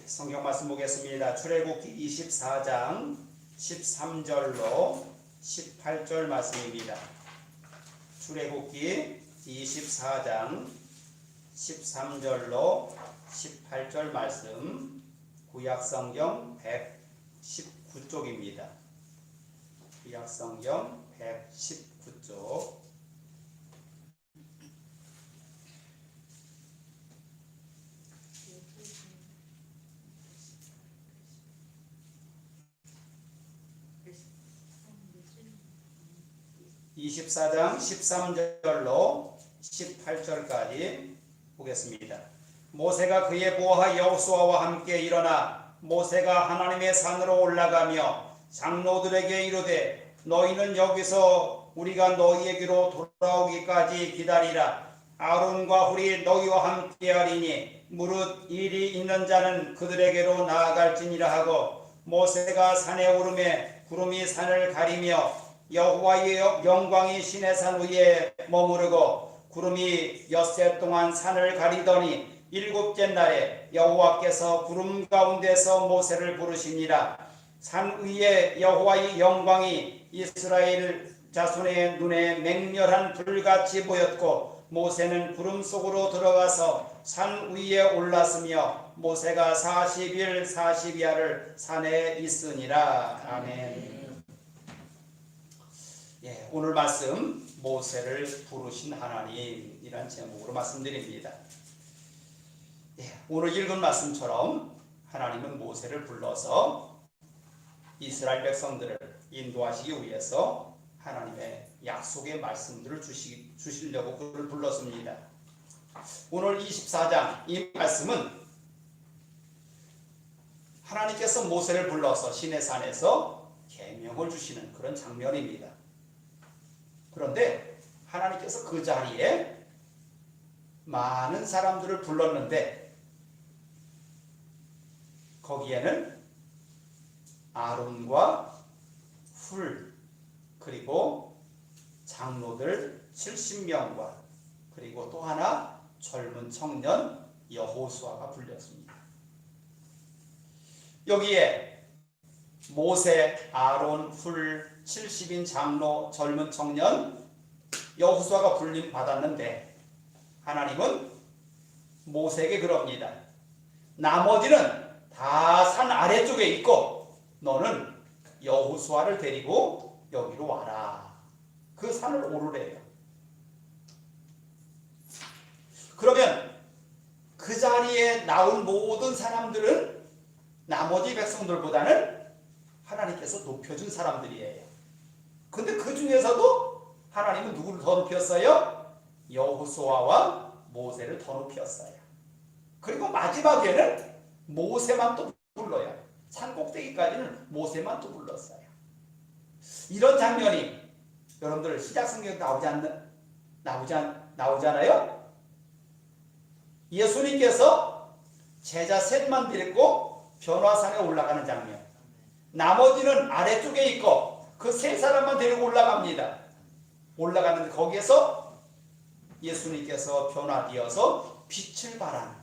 성경 말씀 보겠습니다. 출애굽기 24장 13절로 18절 말씀입니다. 출애굽기 24장 13절로 18절 말씀, 구약성경 119쪽입니다. 구약성경 119쪽. (24장) 13절로 18절까지 보겠습니다. 모세가 그의 부하 여호수아와 함께 일어나 모세가 하나님의 산으로 올라가며 장로들에게 이르되 너희는 여기서 우리가 너희에게로 돌아오기까지 기다리라. 아론과 훌이 너희와 함께하리니 무릇 일이 있는 자는 그들에게로 나아갈지니라 하고, 모세가 산에 오르매 구름이 산을 가리며 여호와의 영광이 시내산 위에 머무르고 구름이 엿새 동안 산을 가리더니 일곱째 날에 여호와께서 구름 가운데서 모세를 부르시니라. 산 위에 여호와의 영광이 이스라엘 자손의 눈에 맹렬한 불같이 보였고, 모세는 구름 속으로 들어가서 산 위에 올랐으며 모세가 40일 40야를 산에 있으니라. 아멘. 오늘 말씀, 모세를 부르신 하나님이란 제목으로 말씀드립니다. 오늘 읽은 말씀처럼 하나님은 모세를 불러서 이스라엘 백성들을 인도하시기 위해서 하나님의 약속의 말씀들을 주시려고 그를 불렀습니다. 오늘 24장 이 말씀은 하나님께서 모세를 불러서 시내산에서 계명을 주시는 그런 장면입니다. 그런데 하나님께서 그 자리에 많은 사람들을 불렀는데 거기에는 아론과 훌, 그리고 장로들 70명과 그리고 또 하나 젊은 청년 여호수아가 불렸습니다. 여기에 모세, 아론, 훌, 70인 장로, 젊은 청년 여호수아가 불림 받았는데 하나님은 모세에게 그럽니다. 나머지는 다 산 아래쪽에 있고 너는 여호수아를 데리고 여기로 와라. 그 산을 오르래요. 그러면 그 자리에 나온 모든 사람들은 나머지 백성들보다는 하나님께서 높여준 사람들이에요. 근데 그 중에서도 하나님은 누구를 더 높였어요? 여호수아와 모세를 더 높였어요. 그리고 마지막에는 모세만 또 불러요. 산 꼭대기까지는 모세만 또 불렀어요. 이런 장면이 여러분들 시작성경에 나오잖아요. 예수님께서 제자 셋만 데리고 변화산에 올라가는 장면. 나머지는 아래쪽에 있고 그 세 사람만 데리고 올라갑니다. 올라가는데 거기에서 예수님께서 변화되어서 빛을 발하는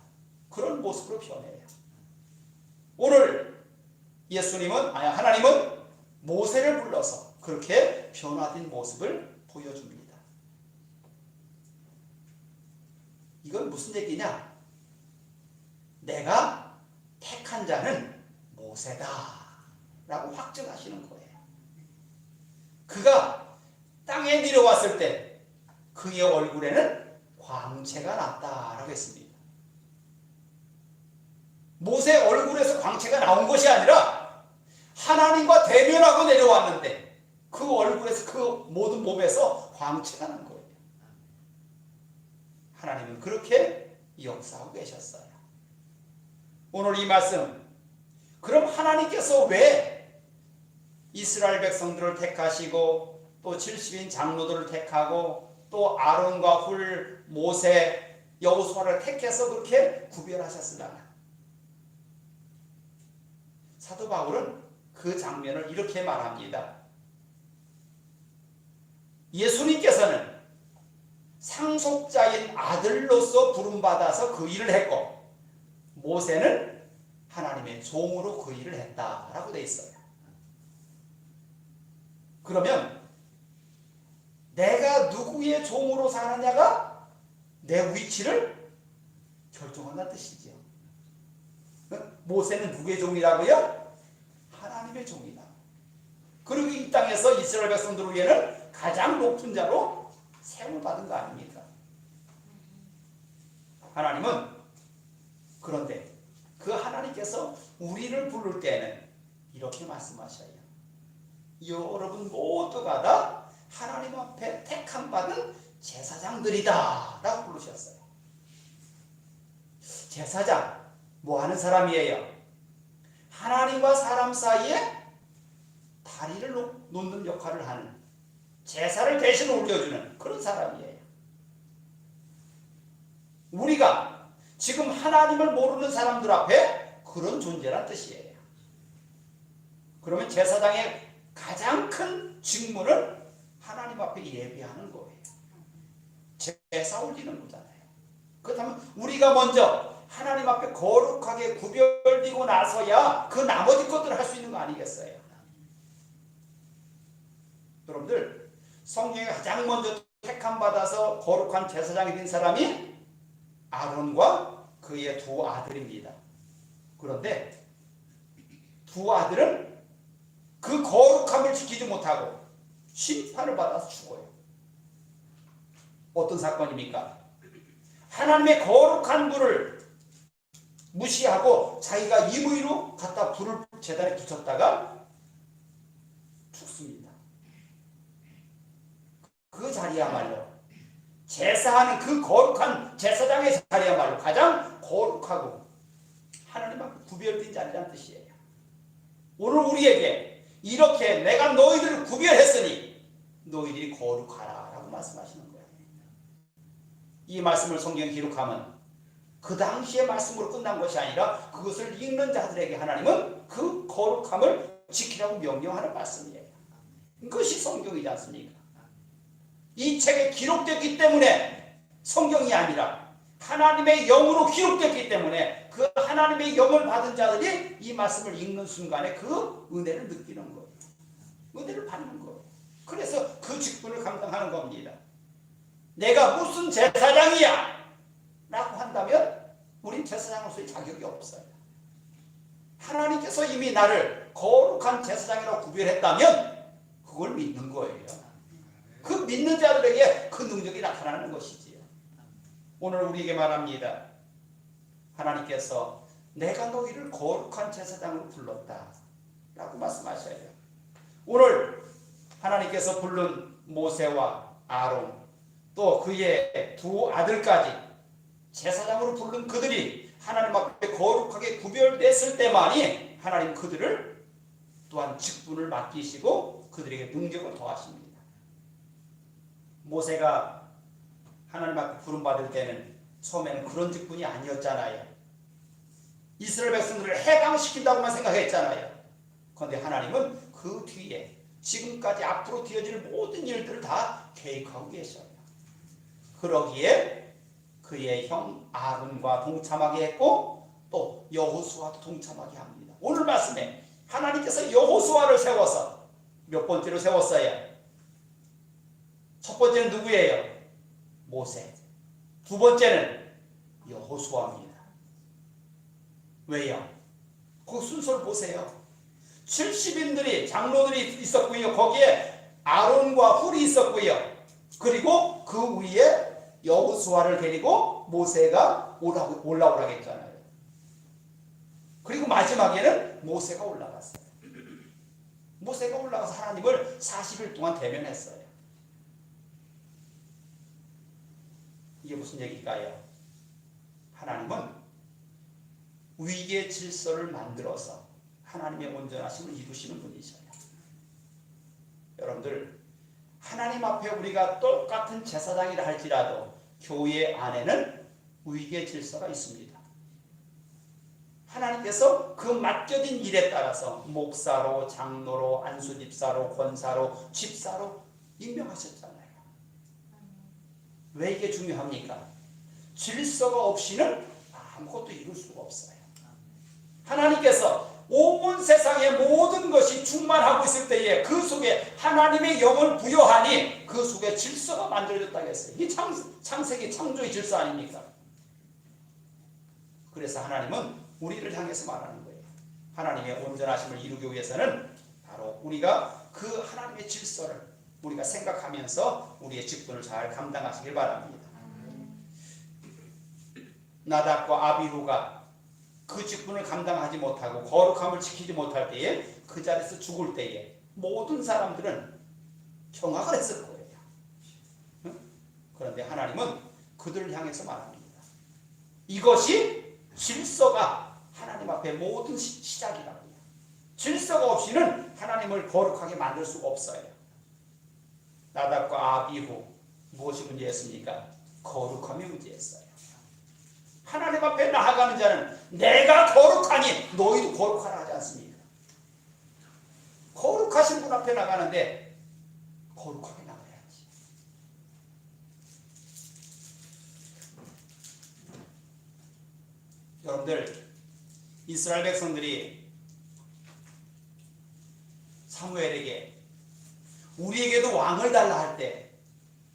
그런 모습으로 변해요. 오늘 하나님은 모세를 불러서 그렇게 변화된 모습을 보여줍니다. 이건 무슨 얘기냐? 내가 택한 자는 모세다 라고 확증하시는 거예요. 그가 땅에 내려왔을 때 그의 얼굴에는 광채가 났다라고 했습니다. 모세 얼굴에서 광채가 나온 것이 아니라 하나님과 대면하고 내려왔는데 그 얼굴에서 그 모든 몸에서 광채가 난 거예요. 하나님은 그렇게 역사하고 계셨어요. 오늘 이 말씀, 그럼 하나님께서 왜 이스라엘 백성들을 택하시고 또 70인 장로들을 택하고 또 아론과 훌, 모세, 여호수아를 택해서 그렇게 구별하셨으나, 사도 바울은 그 장면을 이렇게 말합니다. 예수님께서는 상속자인 아들로서 부름받아서 그 일을 했고, 모세는 하나님의 종으로 그 일을 했다라고 돼 있어요. 그러면 내가 누구의 종으로 사느냐가 내 위치를 결정한다는 뜻이지요. 모세는 누구의 종이라고요? 하나님의 종이다. 그리고 이 땅에서 이스라엘 백성들 위에는 가장 높은 자로 세움을 받은 거 아닙니까? 하나님은 그런데 그 하나님께서 우리를 부를 때는 이렇게 말씀하셔요. 여러분 모두가 다 하나님 앞에 택함 받은 제사장들이다 라고 부르셨어요. 제사장 뭐 하는 사람이에요? 하나님과 사람 사이에 다리를 놓는 역할을 하는, 제사를 대신 올려주는 그런 사람이에요. 우리가 지금 하나님을 모르는 사람들 앞에 그런 존재란 뜻이에요. 그러면 제사장의 가장 큰 직무는 하나님 앞에 예배하는 거예요. 제사 올리는 거잖아요. 그렇다면 우리가 먼저 하나님 앞에 거룩하게 구별되고 나서야 그 나머지 것들을 할 수 있는 거 아니겠어요? 여러분들, 성경에 가장 먼저 택함 받아서 거룩한 제사장이 된 사람이 아론과 그의 두 아들입니다. 그런데 두 아들은 그 거룩함을 지키지 못하고 심판을 받아서 죽어요. 어떤 사건입니까? 하나님의 거룩한 불을 무시하고 자기가 임의로 갖다 불을 제단에 붙였다가 죽습니다. 그 자리야말로 제사하는 그 거룩한 제사장의 자리야말로 가장 거룩하고 하나님 앞에 구별된 자리라는 뜻이에요. 오늘 우리에게 이렇게 내가 너희들을 구별했으니 너희들이 거룩하라 라고 말씀하시는 거예요. 이 말씀을 성경에 기록하면 그 당시의 말씀으로 끝난 것이 아니라 그것을 읽는 자들에게 하나님은 그 거룩함을 지키라고 명령하는 말씀이에요. 그것이 성경이지 않습니까? 이 책에 기록됐기 때문에 성경이 아니라 하나님의 영으로 기록됐기 때문에 그 하나님의 영을 받은 자들이 이 말씀을 읽는 순간에 그 은혜를 느끼는 거예요. 은혜를 받는 거예요. 그래서 그 직분을 감당하는 겁니다. 내가 무슨 제사장이야 라고 한다면 우린 제사장으로서의 자격이 없어요. 하나님께서 이미 나를 거룩한 제사장이라고 구별했다면 그걸 믿는 거예요. 그 믿는 자들에게 그 능력이 나타나는 것이지요. 오늘 우리에게 말합니다. 하나님께서 내가 너희를 거룩한 제사장으로 불렀다 라고 말씀하셔요. 오늘 하나님께서 부른 모세와 아론 또 그의 두 아들까지 제사장으로 부른 그들이 하나님 앞에 거룩하게 구별됐을 때만이 하나님 그들을 또한 직분을 맡기시고 그들에게 능력을 더하십니다. 모세가 하나님 앞에 부름받을 때는 처음에는 그런 직분이 아니었잖아요. 이스라엘 백성들을 해방시킨다고만 생각했잖아요. 그런데 하나님은 그 뒤에 지금까지 앞으로 되어질 모든 일들을 다 계획하고 계셔요. 그러기에 그의 형 아론과 동참하게 했고 또 여호수아도 동참하게 합니다. 오늘 말씀에 하나님께서 여호수아를 세워서 몇 번째로 세웠어요? 첫 번째는 누구예요? 모세. 두 번째는 여호수아입니다. 왜요? 그 순서를 보세요. 70인들이 장로들이 있었고요. 거기에 아론과 훌이 있었고요. 그리고 그 위에 여호수아를 데리고 모세가 올라오라고 했잖아요. 그리고 마지막에는 모세가 올라갔어요. 모세가 올라가서 하나님을 40일 동안 대면했어요. 이게 무슨 얘기일까요? 하나님은 위계 질서를 만들어서 하나님의 온전하심을 이루시는 분이셔요. 여러분들, 하나님 앞에 우리가 똑같은 제사장이라 할지라도 교회 안에는 위계 질서가 있습니다. 하나님께서 그 맡겨진 일에 따라서 목사로, 장로로, 안수집사로, 권사로, 집사로 임명하셨잖아요. 왜 이게 중요합니까? 질서가 없이는 아무것도 이룰 수가 없어요. 하나님께서 온 세상의 모든 것이 충만하고 있을 때에 그 속에 하나님의 영을 부여하니 그 속에 질서가 만들어졌다고 했어요. 이 창세기 창조의 질서 아닙니까? 그래서 하나님은 우리를 향해서 말하는 거예요. 하나님의 온전하심을 이루기 위해서는 바로 우리가 그 하나님의 질서를 우리가 생각하면서 우리의 직분을 잘 감당하시길 바랍니다. 나답과 아비후가 그 직분을 감당하지 못하고 거룩함을 지키지 못할 때에 그 자리에서 죽을 때에 모든 사람들은 경악을 했을 거예요. 그런데 하나님은 그들을 향해서 말합니다. 이것이 질서가 하나님 앞에 모든 시작이라고요. 질서가 없이는 하나님을 거룩하게 만들 수가 없어요. 나답과 아비후 무엇이 문제였습니까? 거룩함이 문제였어요. 하나님 앞에 나아가는 자는 내가 거룩하니 너희도 거룩하라 하지 않습니까? 거룩하신 분 앞에 나가는데 거룩하게 나가야지. 여러분들, 이스라엘 백성들이 사무엘에게 우리에게도 왕을 달라 할 때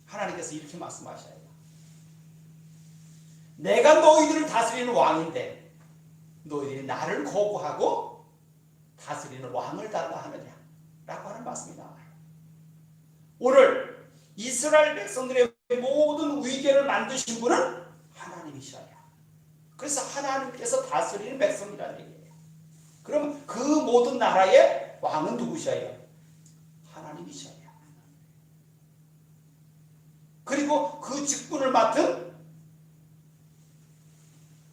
하나님께서 이렇게 말씀하셔요. 내가 너희들을 다스리는 왕인데 너희들이 나를 거부하고 다스리는 왕을 달라 하느냐 라고 하는 말씀이 나와요. 오늘 이스라엘 백성들의 모든 위계를 만드신 분은 하나님이셔요. 그래서 하나님께서 다스리는 백성이라는 얘기예요. 그럼 그 모든 나라의 왕은 누구셔요? 하나님이셔요. 그리고 그 직분을 맡은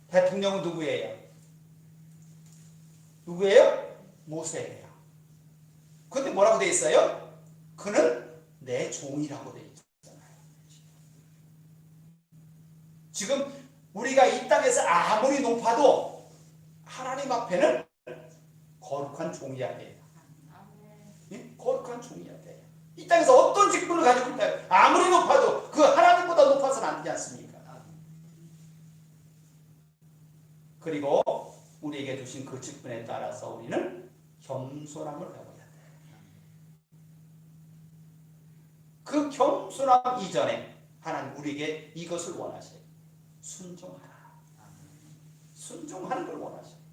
대통령은 누구예요? 누구예요? 모세예요. 그런데 뭐라고 되어 있어요? 그는 내 종이라고 되어 있잖아요. 지금 우리가 이 땅에서 아무리 높아도 하나님 앞에는 거룩한 종이어야 돼요. 거룩한 종이어야 돼요. 이 땅에서 어떤 직분을 가지고 있다 아무리 높아도 그 하나님보다 높아서는 안 되지 않습니까? 그리고 우리에게 주신 그 직분에 따라서 우리는 겸손함을 배워야 돼요. 그 겸손함 이전에 하나님 우리에게 이것을 원하셔요. 순종하라. 순종하는 걸 원하셔요.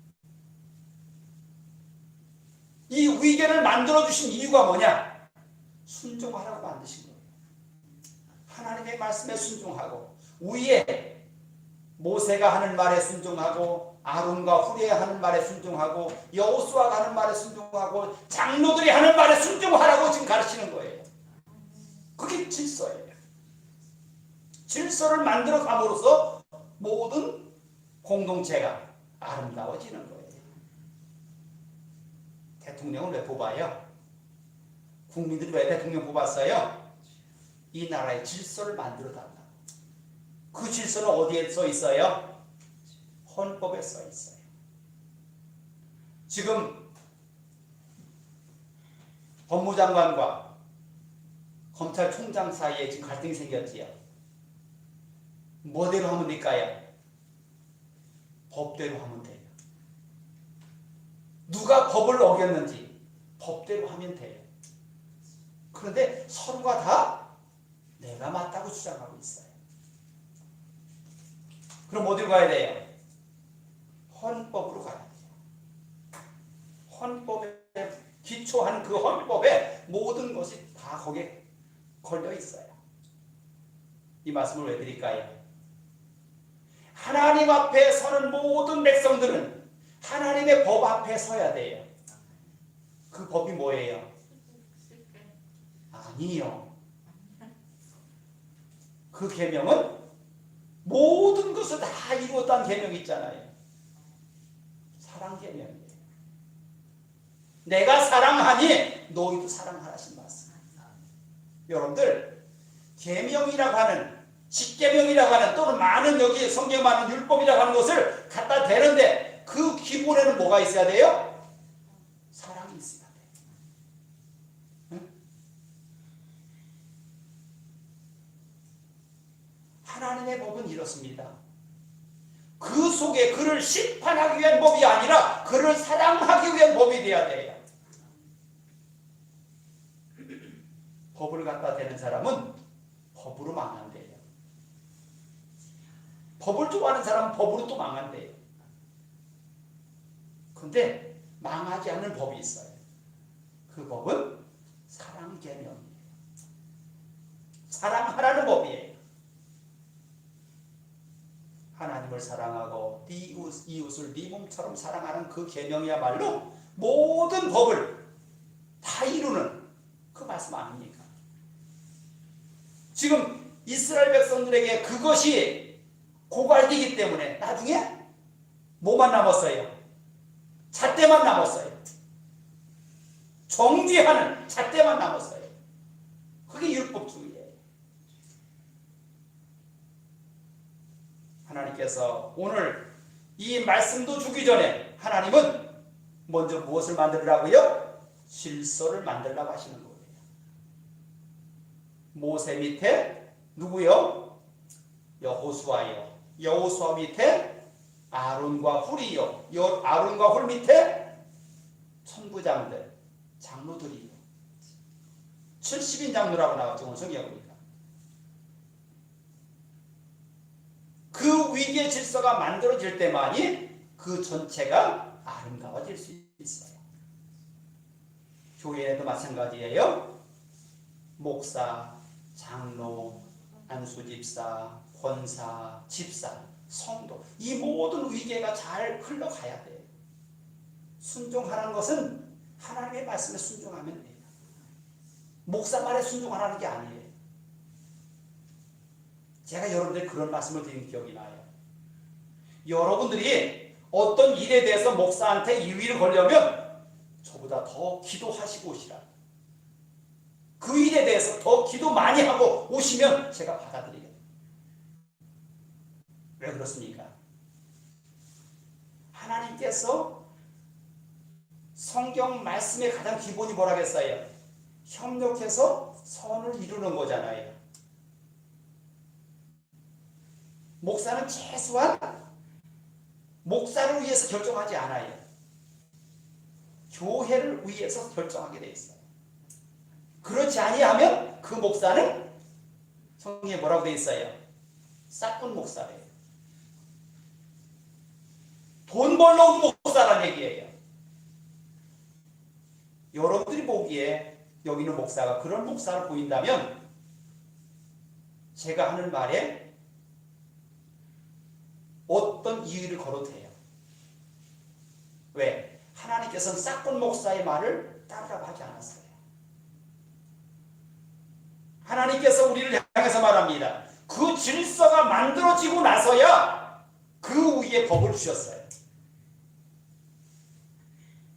이 위계를 만들어주신 이유가 뭐냐? 순종하라고 만드신 거예요. 하나님의 말씀에 순종하고 위에 모세가 하는 말에 순종하고 아론과 후레가 하는 말에 순종하고 여호수아가 하는 말에 순종하고 장로들이 하는 말에 순종하라고 지금 가르치는 거예요. 그게 질서예요. 질서를 만들어 감으로써 모든 공동체가 아름다워지는 거예요. 대통령을 왜 뽑아요? 국민들이 왜 대통령 뽑았어요? 이 나라의 질서를 만들어 달라. 그 질서는 어디에 써 있어요? 헌법에 써 있어요. 지금 법무장관과 검찰총장 사이에 지금 갈등이 생겼지요. 뭐대로 하면 될까요? 법대로 하면 돼요. 누가 법을 어겼는지 법대로 하면 돼요. 그런데 서로가 다 내가 맞다고 주장하고 있어요. 그럼 어디로 가야 돼요? 헌법으로 가야 돼요. 헌법에 기초한 그 헌법에 모든 것이 다 거기에 걸려 있어요. 이 말씀을 왜 드릴까요? 하나님 앞에 서는 모든 백성들은 하나님의 법 앞에 서야 돼요. 그 법이 뭐예요? 아니요. 그 계명은 모든 것을 다 이루었다는 계명이 있잖아요. 사랑 계명이에요. 내가 사랑하니 너희도 사랑하라신 말씀. 여러분들 계명이라고 하는 십계명이라고 하는 또는 많은 여기 성경에 많은 율법이라고 하는 것을 갖다 대는데 그 기본에는 뭐가 있어야 돼요? 사랑이 있어야 돼요. 응? 하나님의 법은 이렇습니다. 그 속에 그를 심판하기 위한 법이 아니라 그를 사랑하기 위한 법이 되어야 돼요. 법을 갖다 대는 사람은 법으로 망한대요. 법을 좋아하는 사람은 법으로 또 망한대요. 근데 망하지 않는 법이 있어요. 그 법은 사랑 계명이에요. 사랑하라는 법이에요. 하나님을 사랑하고 네 이웃을 네 몸처럼 사랑하는 그 계명이야말로 모든 법을 다 이루는 그 말씀 아닙니까? 지금 이스라엘 백성들에게 그것이 고갈되기 때문에 나중에 뭐만 남았어요? 잣대만 남았어요. 정죄하는 잣대만 남았어요. 그게 율법주의예요. 하나님께서 오늘 이 말씀도 주기 전에 하나님은 먼저 무엇을 만들라고요? 질서를 만들라고 하시는 거예요. 모세 밑에 누구요? 여호수아요. 여호수아 밑에 아론과 훌이요. 아론과 훌 밑에 천부장들, 장로들이요. 70인 장로라고 나왔죠. 오늘 성경에 보니까. 그 위기의 질서가 만들어질 때만이 그 전체가 아름다워질 수 있어요. 교회에도 마찬가지예요. 목사, 장로, 안수집사, 권사, 집사, 성도, 이 모든 위계가 잘 흘러가야 돼요. 순종하라는 것은 하나님의 말씀에 순종하면 돼요. 목사 말에 순종하라는 게 아니에요. 제가 여러분들에게 그런 말씀을 드린 기억이 나요. 여러분들이 어떤 일에 대해서 목사한테 이의를 걸려면 저보다 더 기도하시고 오시라. 그 일에 대해서 더 기도 많이 하고 오시면 제가 받아들이겠다. 왜 그렇습니까? 하나님께서 성경 말씀의 가장 기본이 뭐라겠어요? 협력해서 선을 이루는 거잖아요. 목사는 최소한 목사를 위해서 결정하지 않아요. 교회를 위해서 결정하게 돼 있어요. 그렇지 아니하면 그 목사는 성경에 뭐라고 돼 있어요? 싹군 목사래요. 돈 벌러 온 목사라는 얘기예요. 여러분들이 보기에 여기 있는 목사가 그런 목사를 보인다면 제가 하는 말에 어떤 이유를 걸어도 돼요. 왜? 하나님께서는 싹군 목사의 말을 따르라고 하지 않았어요. 하나님께서 우리를 향해서 말합니다. 그 질서가 만들어지고 나서야 그 위에 법을 주셨어요.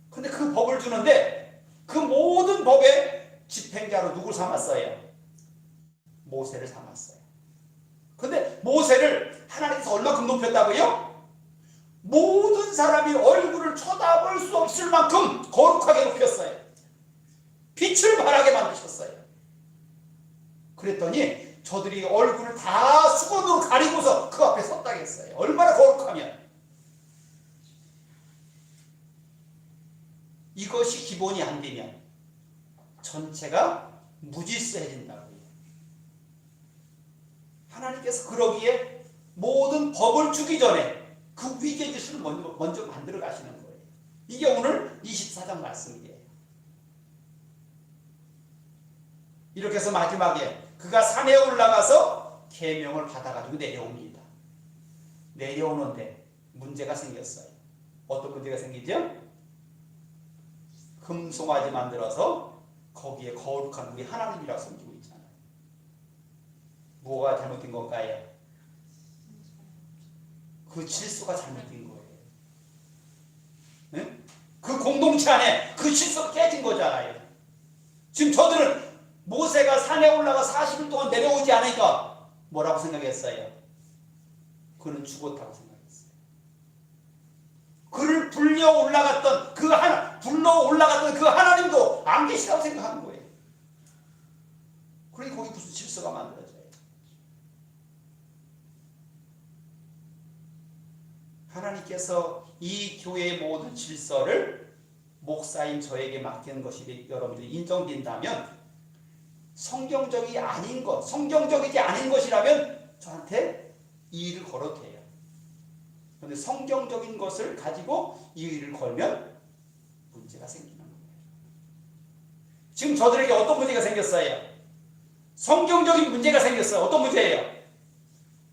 근데 그 법을 주는데 그 모든 법의 집행자로 누굴 삼았어요? 모세를 삼았어요. 근데 모세를 하나님께서 얼마큼 높였다고요? 모든 사람이 얼굴을 쳐다볼 수 없을 만큼 거룩하게 높였어요. 빛을 발하게 만드셨어요. 그랬더니 저들이 얼굴을 다 수건으로 가리고서 그 앞에 섰다고 했어요. 얼마나 거룩하면. 이것이 기본이 안 되면 전체가 무질서해진다고요. 하나님께서 그러기에 모든 법을 주기 전에 그 위계 질서를 먼저 만들어 가시는 거예요. 이게 오늘 24장 말씀이에요. 이렇게 해서 마지막에 그가 산에 올라가서 계명을 받아가지고 내려옵니다. 내려오는데 문제가 생겼어요. 어떤 문제가 생기죠? 금송아지 만들어서 거기에 거룩한 우리 하나님이라고 섬기고 있잖아요. 뭐가 잘못된 걸까요? 그 질서가 잘못된 거예요. 네? 그 공동체 안에 그 질서가 깨진 거잖아요. 지금 저들은 모세가 산에 올라가 40일 동안 내려오지 않으니까 뭐라고 생각했어요? 그는 죽었다고 생각했어요. 그를 불러 올라갔던 그 하나님도 안 계시다고 생각하는 거예요. 그러니 거기 무슨 질서가 만들어져요. 하나님께서 이 교회의 모든 질서를 목사인 저에게 맡기는 것이 여러분들이 인정된다면, 성경적이지 아닌 것이라면 저한테 이 일을 걸어도 돼요. 그런데 성경적인 것을 가지고 이 일을 걸면 문제가 생기는 거예요. 지금 저들에게 어떤 문제가 생겼어요? 성경적인 문제가 생겼어요. 어떤 문제예요?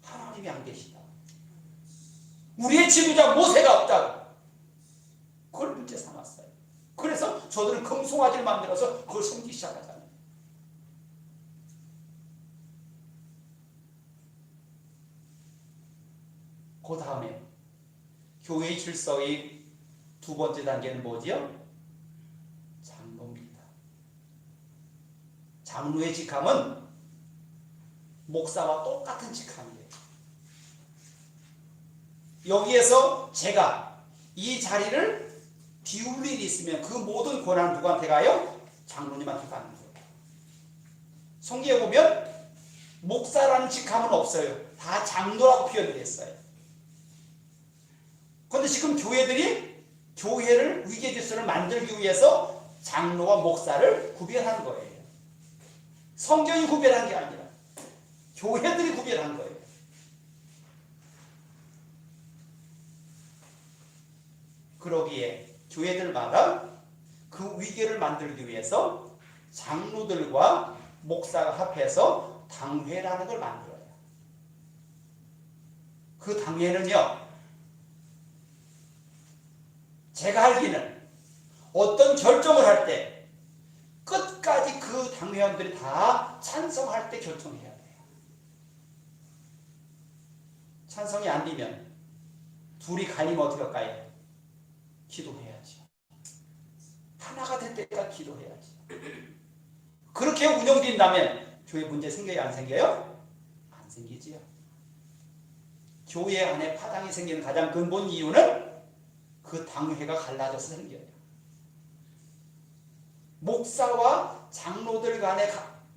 하나님이 안 계시다. 우리의 지도자 모세가 없다고. 그걸 문제 삼았어요. 그래서 저들은 금송아지를 만들어서 그걸 섬기기 시작하잖아요. 그 다음에 교회의 질서의 두 번째 단계는 뭐지요? 장로입니다. 장로의 직함은 목사와 똑같은 직함이에요. 여기에서 제가 이 자리를 비울 일이 있으면 그 모든 권한은 누구한테 가요? 장로님한테 가는 거예요. 성경에 보면 목사라는 직함은 없어요. 다 장로라고 표현이 됐어요. 그런데 지금 교회들이 교회를 위계 질서를 만들기 위해서 장로와 목사를 구별한 거예요. 성경이 구별한 게 아니라 교회들이 구별한 거예요. 그러기에 교회들마다 그 위계를 만들기 위해서 장로들과 목사가 합해서 당회라는 걸 만들어요. 그 당회는요, 제가 알기는 어떤 결정을 할 때 끝까지 그 당회원들이 다 찬성할 때 결정해야 돼요. 찬성이 안 되면 둘이 갈리면 어떻게 할까요? 기도해야죠. 하나가 될 때까지 기도해야죠. 그렇게 운영된다면 교회 문제 생겨요? 안 생겨요? 안 생기지요. 교회 안에 파당이 생기는 가장 근본 이유는 그 당회가 갈라져서 생겨요. 목사와 장로들 간에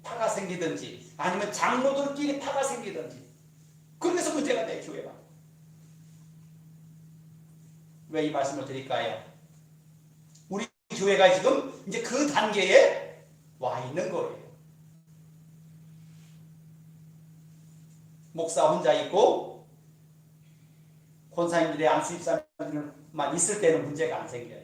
파가 생기든지 아니면 장로들끼리 파가 생기든지, 그래서 문제가 돼요, 교회가. 왜 이 말씀을 드릴까요? 우리 교회가 지금 이제 그 단계에 와 있는 거예요. 목사 혼자 있고 권사님들의 안수집사님만 있을 때는 문제가 안 생겨요.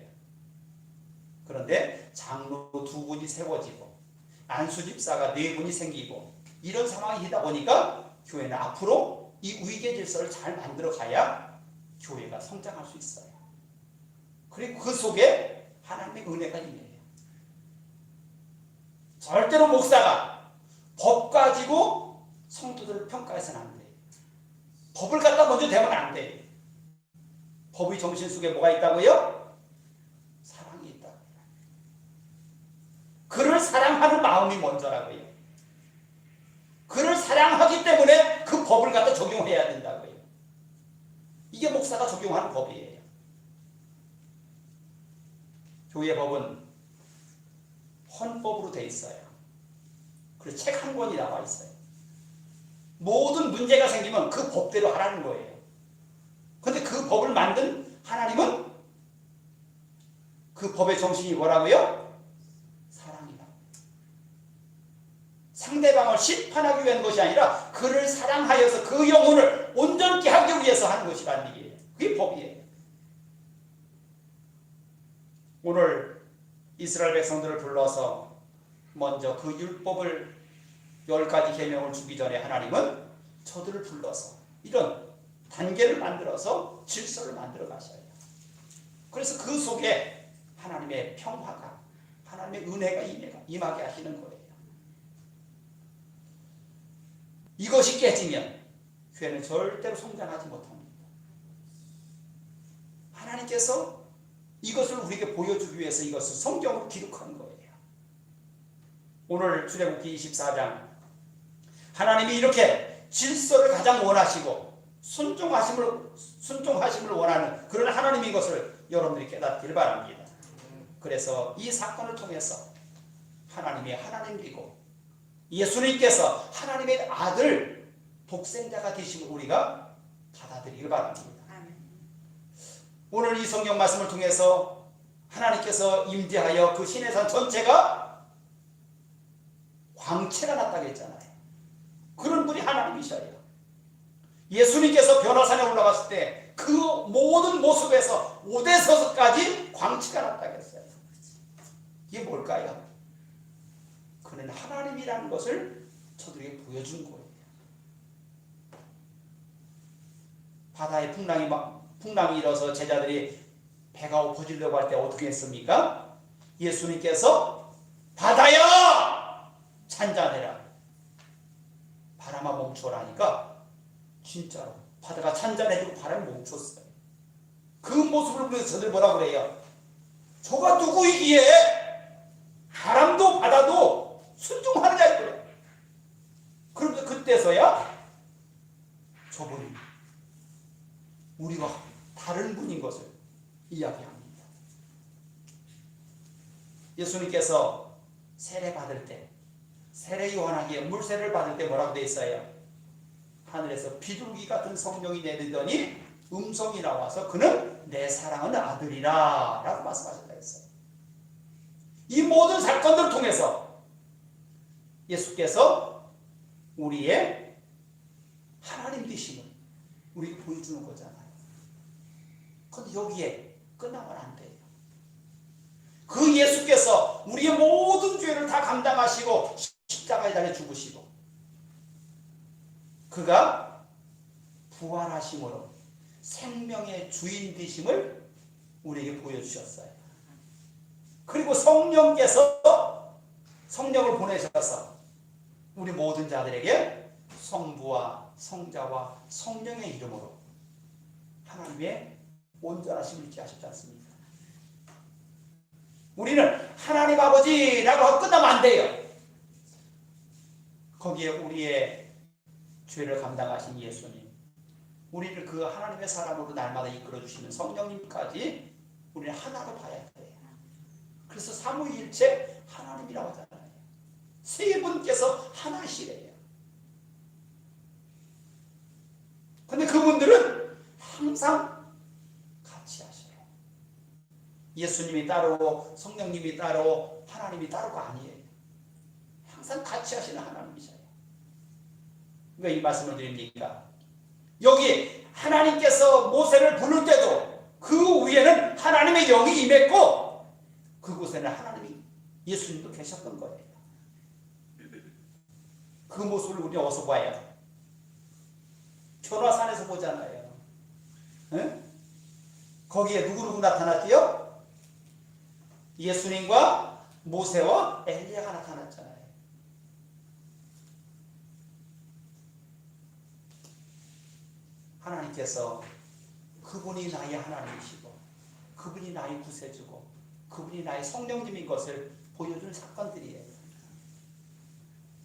그런데 장로 2분이 세워지고 안수집사가 4분이 생기고 이런 상황이다 보니까 교회는 앞으로 이 위계 질서를 잘 만들어 가야 교회가 성장할 수 있어요. 그리고 그 속에 하나님의 은혜가 임해요. 절대로 목사가 법 가지고 성도들을 평가해서는 안 돼요. 법을 갖다 먼저 대면 안 돼요. 법의 정신 속에 뭐가 있다고요? 사랑이 있다고요. 그를 사랑하는 마음이 먼저라고요. 그를 사랑하기 때문에 그 법을 갖다 적용해야 된다고요. 이게 목사가 적용하는 법이에요. 교회 법은 헌법으로 돼 있어요. 그리고 책 한 권이 나와 있어요. 모든 문제가 생기면 그 법대로 하라는 거예요. 그런데 그 법을 만든 하나님은 그 법의 정신이 뭐라고요? 사랑이다. 상대방을 심판하기 위한 것이 아니라 그를 사랑하여서 그 영혼을 온전케 하기 위해서 하는 것이라는 얘기예요. 그게 법이에요. 오늘 이스라엘 백성들을 불러서 먼저 그 율법을 10가지 계명을 주기 전에 하나님은 저들을 불러서 이런 단계를 만들어서 질서를 만들어 가셔요. 그래서 그 속에 하나님의 평화가, 하나님의 은혜가 임하게 하시는 거예요. 이것이 깨지면 교회는 절대로 성장하지 못합니다. 하나님께서 이것을 우리에게 보여주기 위해서 이것을 성경으로 기록한 거예요. 오늘 출애굽기 24장, 하나님이 이렇게 질서를 가장 원하시고 순종하심을 원하는 그런 하나님인 것을 여러분들이 깨닫기를 바랍니다. 그래서 이 사건을 통해서 하나님이 하나님이고 예수님께서 하나님의 아들 독생자가 되심을 우리가 받아들이길 바랍니다. 오늘 이 성경 말씀을 통해서 하나님께서 임재하여 그 시내산 전체가 광채가 났다고 했잖아요. 그런 분이 하나님이셔요. 예수님께서 변화산에 올라갔을 때 그 모든 모습에서 오대서까지 광채가 났다고 했어요. 이게 뭘까요? 그는 하나님이라는 것을 저들에게 보여준 거예요. 바다에 풍랑이 일어서 제자들이 배가 고프지려고 할 때 어떻게 했습니까? 예수님께서 바다야! 찬잔해라. 바람아 멈춰라니까 진짜로 바다가 찬잔해지고 바람이 멈췄어요. 그 모습을 보면서 저들 뭐라 그래요? 저가 누구이기에 바람도 바다도 순종하느냐 이거예요. 그런데 그때서야 저분이 우리와 다른 분인 것을 이야기합니다. 예수님께서 세례 받을 때, 세례 요한에게 물세례를 받을 때 뭐라고 되어 있어요? 하늘에서 비둘기 같은 성령이 내리더니 음성이 나와서 그는 내 사랑하는 아들이라 라고 말씀하셨다 했어요. 이 모든 사건들을 통해서 예수께서 우리의 하나님 되심을 우리에게 보여주는 거잖아요. 그런데 여기에 끝나면 안 돼요. 그 예수께서 우리의 모든 죄를 다 감당하시고 십자가에 달려 죽으시고 그가 부활하심으로 생명의 주인 되심을 우리에게 보여주셨어요. 그리고 성령께서 성령을 보내셔서 우리 모든 자들에게 성부와 성자와 성령의 이름으로 하나님의 온전하심을 있게 하셨지 않습니까? 우리는 하나님 아버지라고 하고 끝나면 안 돼요. 거기에 우리의 죄를 감당하신 예수님, 우리를 그 하나님의 사람으로 날마다 이끌어주시는 성령님까지 우리는 하나로 봐야 돼요. 그래서 삼위일체 하나님이라고 하잖아요. 세 분께서 하나시래요. 근데 그분들은 항상 같이 하셔요. 예수님이 따로 성령님이 따로 하나님이 따로가 아니에요. 항상 같이 하시는 하나님이셔요. 왜 이 말씀을 드립니까? 여기 하나님께서 모세를 부를 때도 그 위에는 하나님의 영이 임했고 그곳에는 하나님이 예수님도 계셨던 거예요. 그 모습을 우리가 어디서 봐요? 변화산에서 보잖아요. 응? 거기에 누구 나타났지요? 예수님과 모세와 엘리야가 나타났잖아요. 하나님께서 그분이 나의 하나님이시고 그분이 나의 구세주고 그분이 나의 성령님인 것을 보여준 사건들이에요.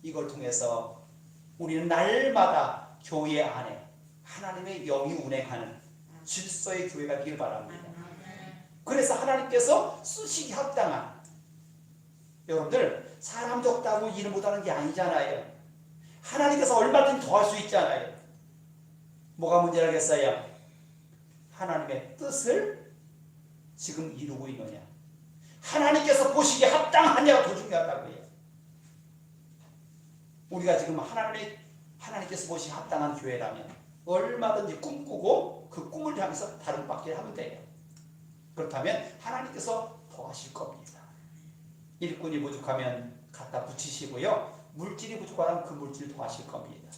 이걸 통해서 우리는 날마다 교회 안에 하나님의 영이 운행하는 질서의 교회가 되길 바랍니다. 그래서 하나님께서 쓰시기 합당한, 여러분들 사람 적다고 일을 못하는 게 아니잖아요. 하나님께서 얼마든지 더할 수 있잖아요. 뭐가 문제라겠어요? 하나님의 뜻을 지금 이루고 있느냐, 하나님께서 보시기에 합당하냐가 더 중요하다고 해요. 우리가 지금 하나님께서 보시기에 합당한 교회라면 얼마든지 꿈꾸고 그 꿈을 향해서 다른 바퀴를 하면 돼요. 그렇다면 하나님께서 더 하실 겁니다. 일꾼이 부족하면 갖다 붙이시고요, 물질이 부족하면 그 물질 더 하실 겁니다.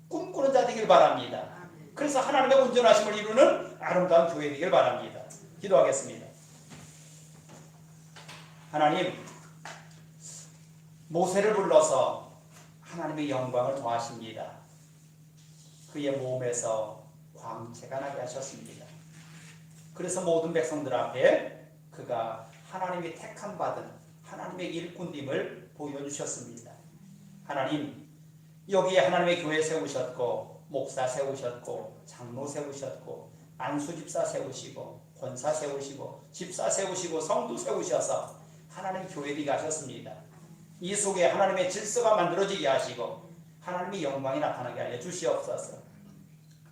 꿈꾸는 자 되길 바랍니다. 그래서 하나님의 온전하심을 이루는 아름다운 교회 되길 바랍니다. 기도하겠습니다. 하나님, 모세를 불러서 하나님의 영광을 더하십니다. 그의 몸에서 광채가 나게 하셨습니다. 그래서 모든 백성들 앞에 그가 하나님이 택함 받은 하나님의 일꾼임을 보여주셨습니다. 하나님, 여기에 하나님의 교회 세우셨고 목사 세우셨고 장로 세우셨고 안수집사 세우시고 권사 세우시고 집사 세우시고 성도 세우셔서 하나님 교회 되게 하셨습니다. 이 속에 하나님의 질서가 만들어지게 하시고 하나님의 영광이 나타나게 하여 주시옵소서.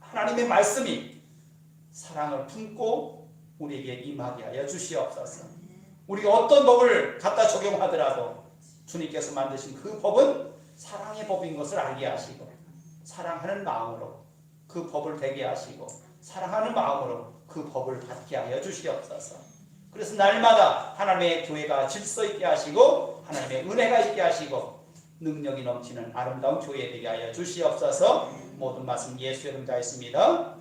하나님의 말씀이 사랑을 품고 우리에게 임하게 하여 주시옵소서. 우리가 어떤 법을 갖다 적용하더라도 주님께서 만드신 그 법은 사랑의 법인 것을 알게 하시고 사랑하는 마음으로 그 법을 되게 하시고 사랑하는 마음으로 그 법을 받게 하여 주시옵소서. 그래서 날마다 하나님의 교회가 질서 있게 하시고 하나님의 은혜가 있게 하시고 능력이 넘치는 아름다운 교회 되게 하여 주시옵소서. 모든 말씀 예수의 이름으로 다 했습니다.